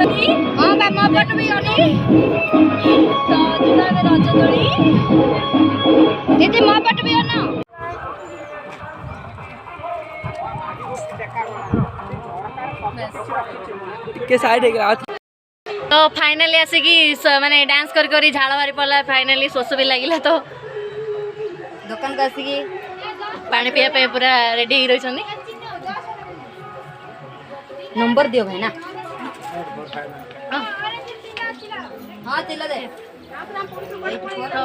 हाँ बा मो पट भी अनी तो जुला में रज दोली दीदी मो पट भी अना के साइड है तो फाइनली आसिकी माने डांस कर झाड़ बारी पड़ा फाइनली शोष भी लगे तो दुकान को आसिकी पानी पीवा पूरा रेडी रही नंबर दियो भाई ना हाँ तिला दे तो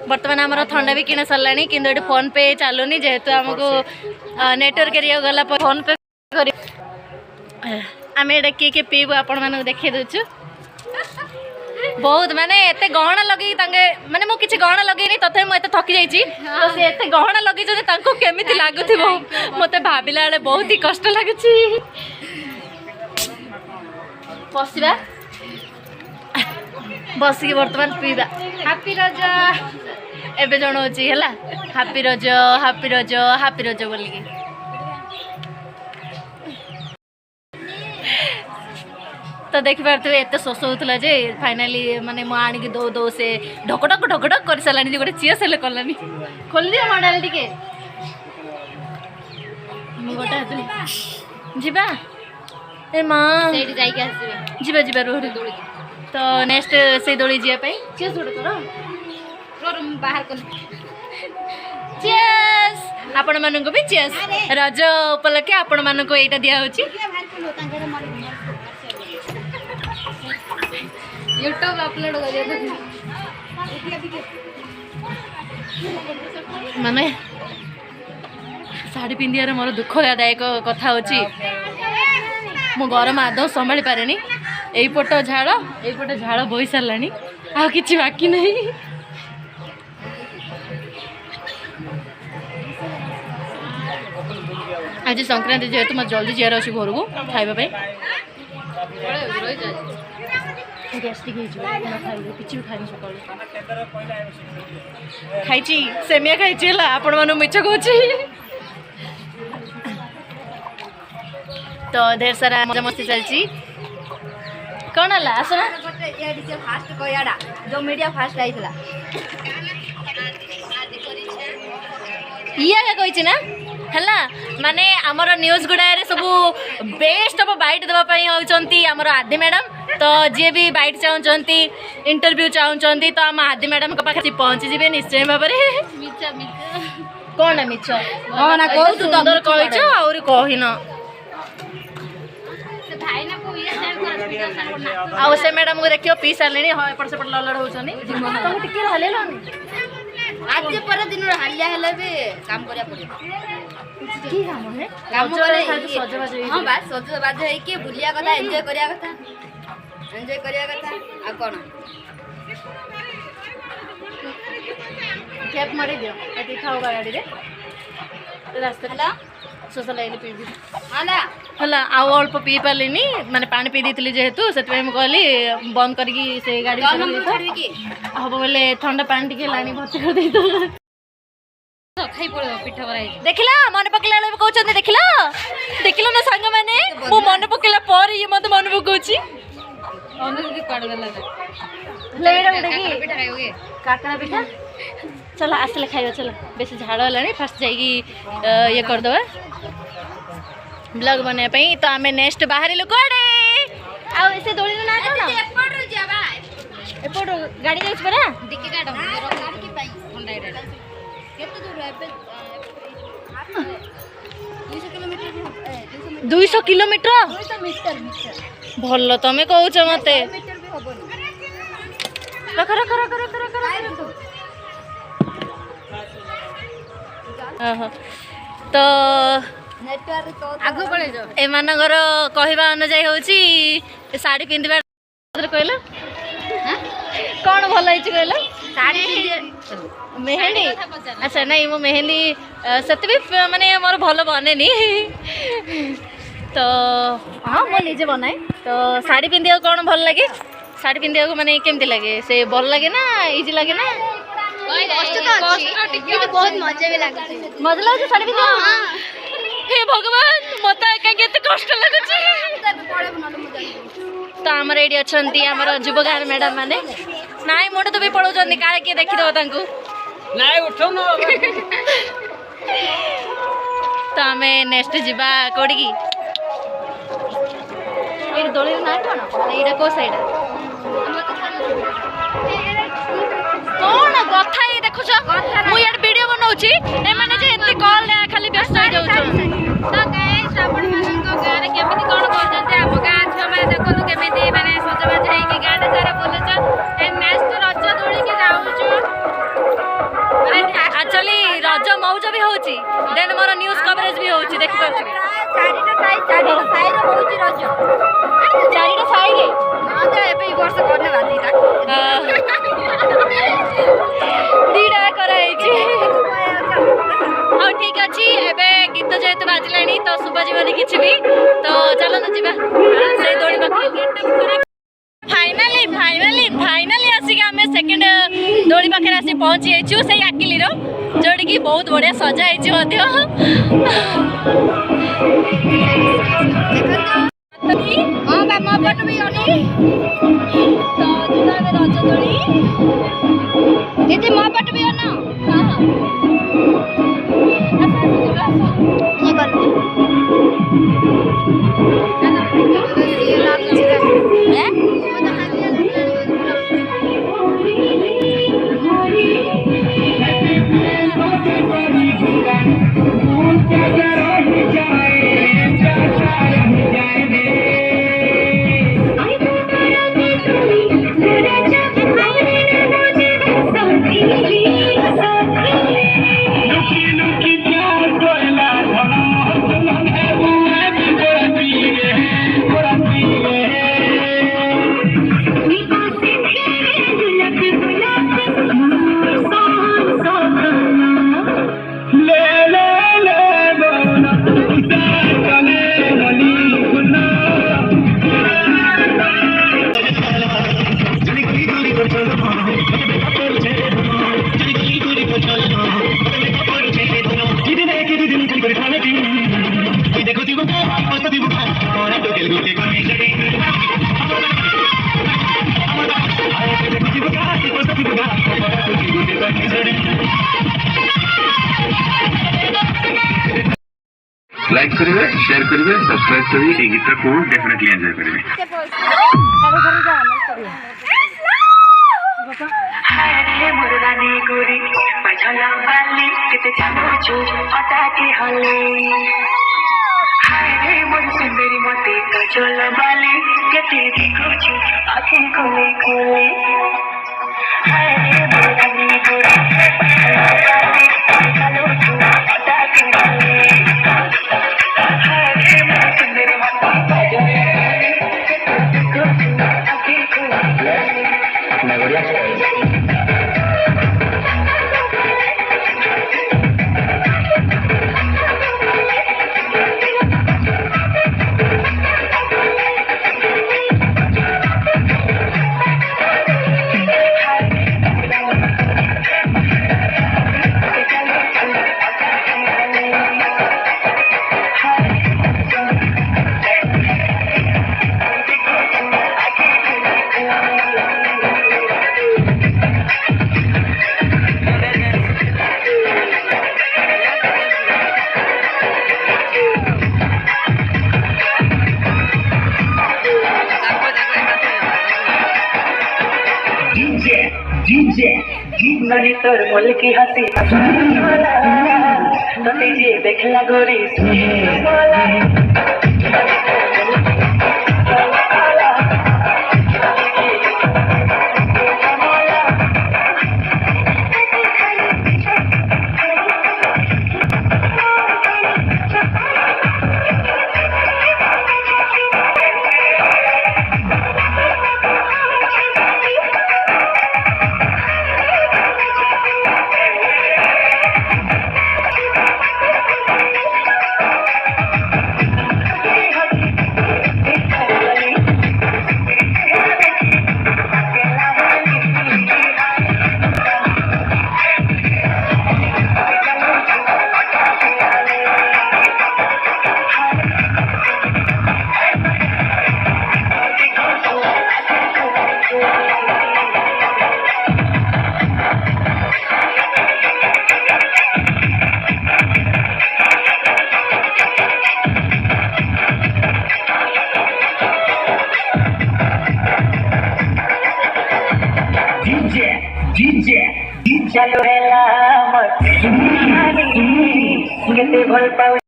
बर्तमान आमर थंडा भी किना सरला कि फोन पे चलुनी जेहेतु आमको नेटवर्क एरिया गला फोन पे आम एटा किए पीबू आपण मानक देखी दूचु बहुत माने एते गहना लगे माने मु किछि गहना लगेनी तथे मु एते थकी जाइछि तो से एते गहना लगे जने तांको केमिति लागुथिबो मते भाबिला बेले बहुत ही कष्ट लागुछि पसिबा बसिक वर्तमान पीबा हैप्पी रज एबे जणौछि हैला हैप्पी रज हैप्पी रज हैप्पी रज बोली तो देखी पारे एत शोष होता जे फाइनाली माने मु आनिक दो दो से ढकढक ढकढक कर सारानी गोटे चीज हेल्ले कलानी खोल दियो मडाल टिके गोटे जीवा ए माँ सेठी जाइके आसीबे जीवा जीवा रोह दोली तो नेक्स्ट से दोली जीवा पई चीज जोड़ करो रूम बाहर कर चीज आपण मानको भी चीज रज उपलक्षे आपण मानको एटा दिया होची यूट्यूब अपलोड करियो माने साड़ी पिंधियार मोर दुखदायक कथा होची मो गरम आदौ संभाली पारे एपट झाड़ बोई सारानी आ कि बाकी नहीं आज संक्रांति जेहेतु मैं जल्दी जीवार अच्छी घर को खाइबा गैस्ट्रिक किसी भी खाई सका खाई सेमिया खाई आपण मन मिछ कहूँ तो ढेर सारा मजा मस्ती चलती कौन है आसना फास्ट कयाडा जो मीडिया फास्ट आइला इया कही ना है माने आमर न्यूज गुड़ारे सब बेस्ट ऑफ बाइट देवाई होती आमर आदि मैडम तो जी भी बाइट चाहते इंटरव्यू चाहते तो आम आदि मैडम के पाखे पहुँची जी निश्चय भाव कौन मिछ सुंदर कही कहन आउ से मैडम को देखियो पी सारे हाँ एपट सेपट ललड़ होनी आज पर दिन हालिया हेले भी काम करिया पड़े काम सजबाज हाँ बस सजबाज होइके बुलिया कथा एंजॉय करिया कथा आ कोन कैप मारी दियो एति खाओ गाड़ी रे रास्ता हला सोशल लाइन पीबी हला आउ अल्प पी पालिनी माने पानी पी देथिली जेहेतु सेतबे हम कहली बंद करके से गाड़ी हम बोले ठंडा पानी टिके लानी भर्ती कर दे तो खाई पड़ो पिठा बराई देखला मन पकला ले कहउछन देखला ना संग माने मो मन पकला पर ये मत मन पकउची अनुदी काड गला लेडा पिठा खाइयोगे काकड़ा पिठा चलो आसले खाइयो चलो बेसी झाड़ हलानी फास्ट जाइकी ये कर दवा ब्लॉग बनाया पई तो आमे नेक्स्ट बाहर लोग आड़े आ ऐसे दोली ना कोन एपट रो जाबा एपट गाड़ी जाउछ परा दिक्के काड गाड़ी की पई ठंडा एडा केते दूर एबे 200 किलोमीटर 200 मीटर भल तमे कहूछ मते मीटर भी होबनी रख रख रख रख रख तो नेटवर्क आगो पळे जो एमानगर कहवा अनुजाई होची साड़ी पिंधिबा कहला कौन भल होइची कहला साड़ी मेहंदी अच्छा नहीं मो मेहंदी सत भी माने मोर भल बनेनी तो हाँ मो निजे बनाए तो साड़ी पिंधिया कौन भल लगे साड़ी पिंधिया माने केमती लगे से भल लगे ना इजी लगे ना बहुत मजा भी लगे मजा लगे साड़ी पिंधिया हे भगवान मत कहीं कष्ट लगुच तो आमर ये अच्छा आमर जुबगार मैडम मैंने नाई मुंड तो भी पड़ो काले किए देखीद तो आम नेक्स्ट जीवा कौड़ी की दोली ना कौन ये कौ सैड कौन कथा ही देखुच मुझे वीडियो बनाऊँगी एमने कॉल खाली व्यस्त हो जाऊँ तो गाइस आपण मानक गारे केमिति कोन करजंते हम गां छ माने देखनु केमिति माने सजबाज है कि गां सारा बोलछ ए नेक्स्ट रज दोली के जाउछु एक्चुअली रज मौज भी होची देन मोर न्यूज़ कवरेज भी होची देखि पाछी चारिटा साई रो होची रज चारिटा साई रे हां जा एबे वर्ष करने बादीटा दीडा कराइची हाँ ठीक अच्छे एवं गीत जेहेतु बाजिले तो शुभा जीवन किसी भी तो चलो ना जीवा से दौड़ी फाइनाली फाइनाली फाइनाली आसिक आम सेकेंड दौड़ी पाखे आसी पहुँची जाइछु से आकिली जोड़ी की बहुत बढ़िया सजा हां बा म पट भी अनी तो जुला में रज दोली दीदी म पट भी अना हां ये कर लाइक करेंगे, शेयर करेंगे, सब्सक्राइब करेंगे, ये गीत को डेफिनेटली एंजॉय करेंगे। हाय मुरदानी गोरी पछला बाली किते चामचू अटा के हले हाय रे मोर सुंदरी मोती कचला बाली किते देखुछु आंखें खोले खोले हाय रे मुरदानी गोरी पछला बाली किते चामचू अटा के हले हाय रे मोर सुंदरी मोती कचला बाली किते देखुछु आंखें खोले नगरिया नदी तोर बोल की हंसी तो तेजे देखला गोरी ଚାଲୁ ହେଲା ମତେ କେତେ ଭଲ ପାଉ